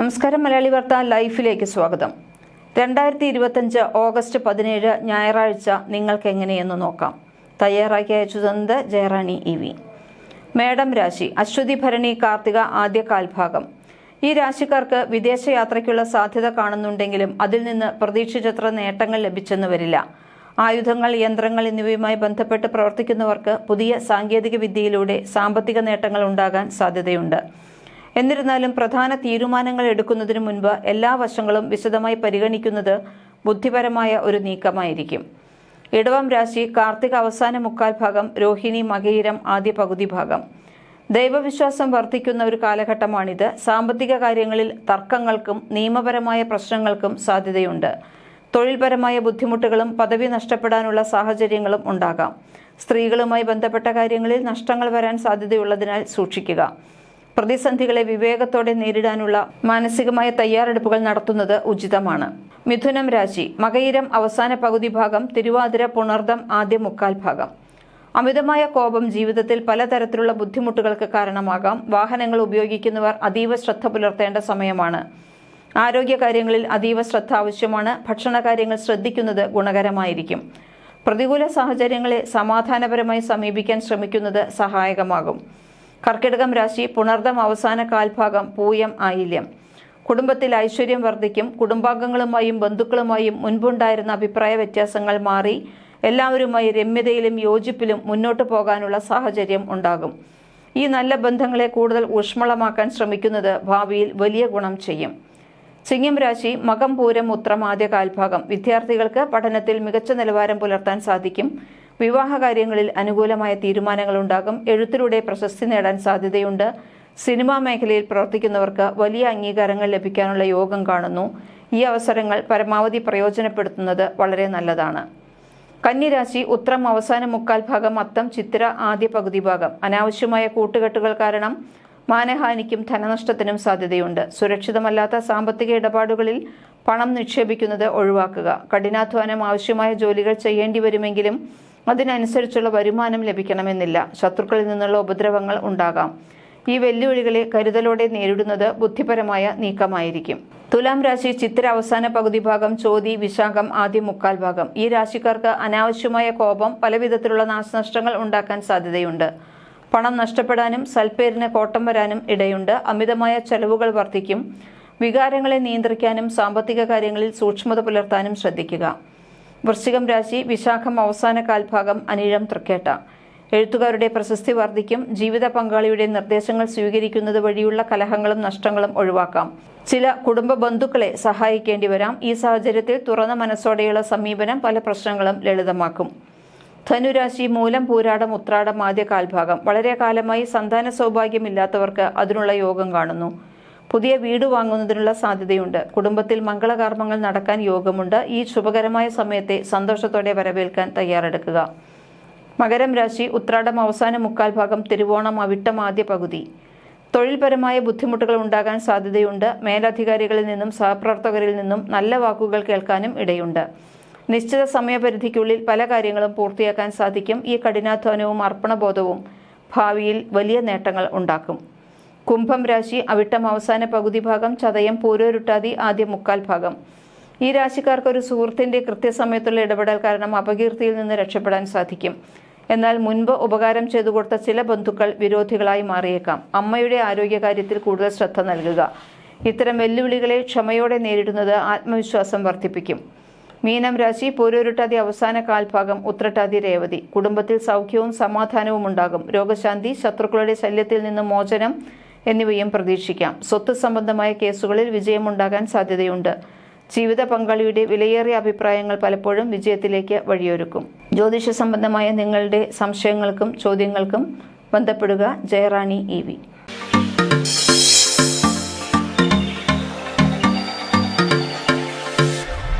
നമസ്കാരം. മലയാളി വാർത്ത ലൈഫിലേക്ക് സ്വാഗതം. 2025 ഓഗസ്റ്റ് 17 ഞായറാഴ്ച നിങ്ങൾക്ക് എങ്ങനെയെന്ന് നോക്കാം. തയ്യാറാക്കി അയച്ചത് ജയറാണി EV. മേടം രാശി. അശ്വതി ഭരണി കാർത്തിക ആദ്യ കാൽഭാഗം. ഈ രാശിക്കാർക്ക് വിദേശയാത്രയ്ക്കുള്ള സാധ്യത കാണുന്നുണ്ടെങ്കിലും അതിൽ നിന്ന് പ്രതീക്ഷിച്ചത്ര നേട്ടങ്ങൾ ലഭിച്ചെന്ന് വരില്ല. ആയുധങ്ങൾ, യന്ത്രങ്ങൾ എന്നിവയുമായി ബന്ധപ്പെട്ട് പ്രവർത്തിക്കുന്നവർക്ക് പുതിയ സാങ്കേതിക വിദ്യയിലൂടെ സാമ്പത്തിക നേട്ടങ്ങൾ ഉണ്ടാകാൻ സാധ്യതയുണ്ട്. എന്നിരുന്നാലും പ്രധാന തീരുമാനങ്ങൾ എടുക്കുന്നതിന് മുൻപ് എല്ലാ വശങ്ങളും വിശദമായി പരിഗണിക്കുന്നത് ബുദ്ധിപരമായ ഒരു നീക്കമായിരിക്കും. ഇടവം രാശി. കാർത്തിക അവസാന മുക്കാൽ ഭാഗം, രോഹിണി മകയിരം ആദ്യ പകുതി ഭാഗം. ദൈവവിശ്വാസം വർദ്ധിക്കുന്ന ഒരു കാലഘട്ടമാണിത്. സാമ്പത്തിക കാര്യങ്ങളിൽ തർക്കങ്ങൾക്കും നിയമപരമായ പ്രശ്നങ്ങൾക്കും സാധ്യതയുണ്ട്. തൊഴിൽപരമായ ബുദ്ധിമുട്ടുകളും പദവി നഷ്ടപ്പെടാനുള്ള സാഹചര്യങ്ങളും ഉണ്ടാകാം. സ്ത്രീകളുമായി ബന്ധപ്പെട്ട കാര്യങ്ങളിൽ നഷ്ടങ്ങൾ വരാൻ സാധ്യതയുള്ളതിനാൽ സൂക്ഷിക്കുക. പ്രതിസന്ധികളെ വിവേകത്തോടെ നേരിടാനുള്ള മാനസികമായ തയ്യാറെടുപ്പുകൾ നടത്തുന്നത് ഉചിതമാണ്. മിഥുനം രാശി. മകയിരം അവസാന പകുതി ഭാഗം, തിരുവാതിര പുണർദം ആദ്യ മുക്കാൽ ഭാഗം. അമിതമായ കോപം ജീവിതത്തിൽ പലതരത്തിലുള്ള ബുദ്ധിമുട്ടുകൾക്ക് കാരണമാകാം. വാഹനങ്ങൾ ഉപയോഗിക്കുന്നവർ അതീവ ശ്രദ്ധ പുലർത്തേണ്ട സമയമാണ്. ആരോഗ്യകാര്യങ്ങളിൽ അതീവ ശ്രദ്ധ ആവശ്യമാണ്. ഭക്ഷണകാര്യങ്ങൾ ശ്രദ്ധിക്കുന്നത് ഗുണകരമായിരിക്കും. പ്രതികൂല സാഹചര്യങ്ങളെ സമാധാനപരമായി സമീപിക്കാൻ ശ്രമിക്കുന്നത് സഹായകമാകും. കർക്കിടകം രാശി. പുണർദം അവസാന കാൽഭാഗം, പൂയം ആയില്യം. കുടുംബത്തിൽ ഐശ്വര്യം വർദ്ധിക്കും. കുടുംബാംഗങ്ങളുമായും ബന്ധുക്കളുമായും മുൻപുണ്ടായിരുന്ന അഭിപ്രായ വ്യത്യാസങ്ങൾ മാറി എല്ലാവരുമായി രമ്യതയിലും യോജിപ്പിലും മുന്നോട്ടു പോകാനുള്ള സാഹചര്യം ഉണ്ടാകും. ഈ നല്ല ബന്ധങ്ങളെ കൂടുതൽ ഊഷ്മളമാക്കാൻ ശ്രമിക്കുന്നത് ഭാവിയിൽ വലിയ ഗുണം ചെയ്യും. ചിങ്ങം രാശി. മകം പൂരം ഉത്രം ആദ്യ കാൽഭാഗം. വിദ്യാർത്ഥികൾക്ക് പഠനത്തിൽ മികച്ച നിലവാരം പുലർത്താൻ സാധിക്കും. വിവാഹകാര്യങ്ങളിൽ അനുകൂലമായ തീരുമാനങ്ങൾ ഉണ്ടാകും. എഴുത്തിലൂടെ പ്രശസ്തി നേടാൻ സാധ്യതയുണ്ട്. സിനിമാ മേഖലയിൽ പ്രവർത്തിക്കുന്നവർക്ക് വലിയ അംഗീകാരങ്ങൾ ലഭിക്കാനുള്ള യോഗം കാണുന്നു. ഈ അവസരങ്ങൾ പരമാവധി പ്രയോജനപ്പെടുത്തുന്നത് വളരെ നല്ലതാണ്. കന്നിരാശി. ഉത്രം അവസാന മുക്കാൽ ഭാഗം, അത്തം ചിത്തിര ആദ്യ പകുതി ഭാഗം. അനാവശ്യമായ കൂട്ടുകെട്ടുകൾ കാരണം മാനഹാനിക്കും ധനനഷ്ടത്തിനും സാധ്യതയുണ്ട്. സുരക്ഷിതമല്ലാത്ത സാമ്പത്തിക ഇടപാടുകളിൽ പണം നിക്ഷേപിക്കുന്നത് ഒഴിവാക്കുക. കഠിനാധ്വാനം ആവശ്യമായ ജോലികൾ ചെയ്യേണ്ടി വരുമെങ്കിലും അതിനനുസരിച്ചുള്ള വരുമാനം ലഭിക്കണമെന്നില്ല. ശത്രുക്കളിൽ നിന്നുള്ള ഉപദ്രവങ്ങൾ ഉണ്ടാകാം. ഈ വെല്ലുവിളികളെ കരുതലോടെ നേരിടുന്നത് ബുദ്ധിപരമായ നീക്കമായിരിക്കും. തുലാം രാശി. ചിത്തിര അവസാന പകുതി ഭാഗം, ചോതി വിശാഖം ആദ്യ മുക്കാൽ ഭാഗം. ഈ രാശിക്കാർക്ക് അനാവശ്യമായ കോപം പലവിധത്തിലുള്ള നാശനഷ്ടങ്ങൾ ഉണ്ടാക്കാൻ സാധ്യതയുണ്ട്. പണം നഷ്ടപ്പെടാനും സൽപ്പേരിന് കോട്ടം വരാനും ഇടയുണ്ട്. അമിതമായ ചെലവുകൾ വർദ്ധിക്കും. വികാരങ്ങളെ നിയന്ത്രിക്കാനും സാമ്പത്തിക കാര്യങ്ങളിൽ സൂക്ഷ്മത പുലർത്താനും ശ്രദ്ധിക്കുക. വൃശ്ചികം രാശി. വിശാഖം അവസാന കാൽഭാഗം, അനിഴം തൃക്കേട്ട. എഴുത്തുകാരുടെ പ്രശസ്തി വർദ്ധിക്കും. ജീവിത പങ്കാളിയുടെ നിർദ്ദേശങ്ങൾ സ്വീകരിക്കുന്നത് വഴിയുള്ള കലഹങ്ങളും നഷ്ടങ്ങളും ഒഴിവാക്കാം. ചില കുടുംബ ബന്ധുക്കളെ സഹായിക്കേണ്ടി വരാം. ഈ സാഹചര്യത്തിൽ തുറന്ന മനസ്സോടെയുള്ള സമീപനം പല പ്രശ്നങ്ങളും ലളിതമാക്കും. ധനുരാശി. മൂലം പൂരാടം ഉത്രാടം ആദ്യ കാൽഭാഗം. വളരെ കാലമായി സന്താന സൗഭാഗ്യമില്ലാത്തവർക്ക് അതിനുള്ള യോഗം കാണുന്നു. പുതിയ വീട് വാങ്ങുന്നതിനുള്ള സാധ്യതയുണ്ട്. കുടുംബത്തിൽ മംഗളകർമ്മങ്ങൾ നടക്കാൻ യോഗമുണ്ട്. ഈ ശുഭകരമായ സമയത്തെ സന്തോഷത്തോടെ വരവേൽക്കാൻ തയ്യാറെടുക്കുക. മകരം രാശി. ഉത്രാടം അവസാന മുക്കാൽ ഭാഗം, തിരുവോണം അവിട്ടം ആദ്യ പകുതി. തൊഴിൽപരമായ ബുദ്ധിമുട്ടുകൾ ഉണ്ടാകാൻ സാധ്യതയുണ്ട്. മേലധികാരികളിൽ നിന്നും സഹപ്രവർത്തകരിൽ നിന്നും നല്ല വാക്കുകൾ കേൾക്കാനും ഇടയുണ്ട്. നിശ്ചിത സമയപരിധിക്കുള്ളിൽ പല കാര്യങ്ങളും പൂർത്തിയാക്കാൻ സാധിക്കും. ഈ കഠിനാധ്വാനവും അർപ്പണബോധവും ഭാവിയിൽ വലിയ നേട്ടങ്ങൾ ഉണ്ടാക്കും. കുംഭം രാശി. അവിട്ടം അവസാന പകുതി ഭാഗം, ചതയം പൂരോരുട്ടാതി ആദ്യ മുക്കാൽ ഭാഗം. ഈ രാശിക്കാർക്ക് ഒരു സുഹൃത്തിന്റെ കൃത്യസമയത്തുള്ള ഇടപെടൽ കാരണം അപകീർത്തിയിൽ നിന്ന് രക്ഷപ്പെടാൻ സാധിക്കും. എന്നാൽ മുൻപ് ഉപകാരം ചെയ്തു കൊടുത്ത ചില ബന്ധുക്കൾ വിരോധികളായി മാറിയേക്കാം. അമ്മയുടെ ആരോഗ്യകാര്യത്തിൽ കൂടുതൽ ശ്രദ്ധ നൽകുക. ഇത്തരം വെല്ലുവിളികളെ ക്ഷമയോടെ നേരിടുന്നത് ആത്മവിശ്വാസം വർദ്ധിപ്പിക്കും. മീനം രാശി. പൂരോരുട്ടാതി അവസാന കാൽഭാഗം, ഉത്രട്ടാതി രേവതി. കുടുംബത്തിൽ സൗഖ്യവും സമാധാനവും ഉണ്ടാകും. രോഗശാന്തി, ശത്രുക്കളുടെ ശല്യത്തിൽ നിന്ന് മോചനം എന്നിവയും പ്രതീക്ഷിക്കാം. സ്വത്ത് സംബന്ധമായ കേസുകളിൽ വിജയമുണ്ടാകാൻ സാധ്യതയുണ്ട്. ജീവിത പങ്കാളിയുടെ വിലയേറിയ അഭിപ്രായങ്ങൾ പലപ്പോഴും വിജയത്തിലേക്ക് വഴിയൊരുക്കും. ജ്യോതിഷ സംബന്ധമായ നിങ്ങളുടെ സംശയങ്ങൾക്കും ചോദ്യങ്ങൾക്കും ബന്ധപ്പെടുക. ജയറാണി EV.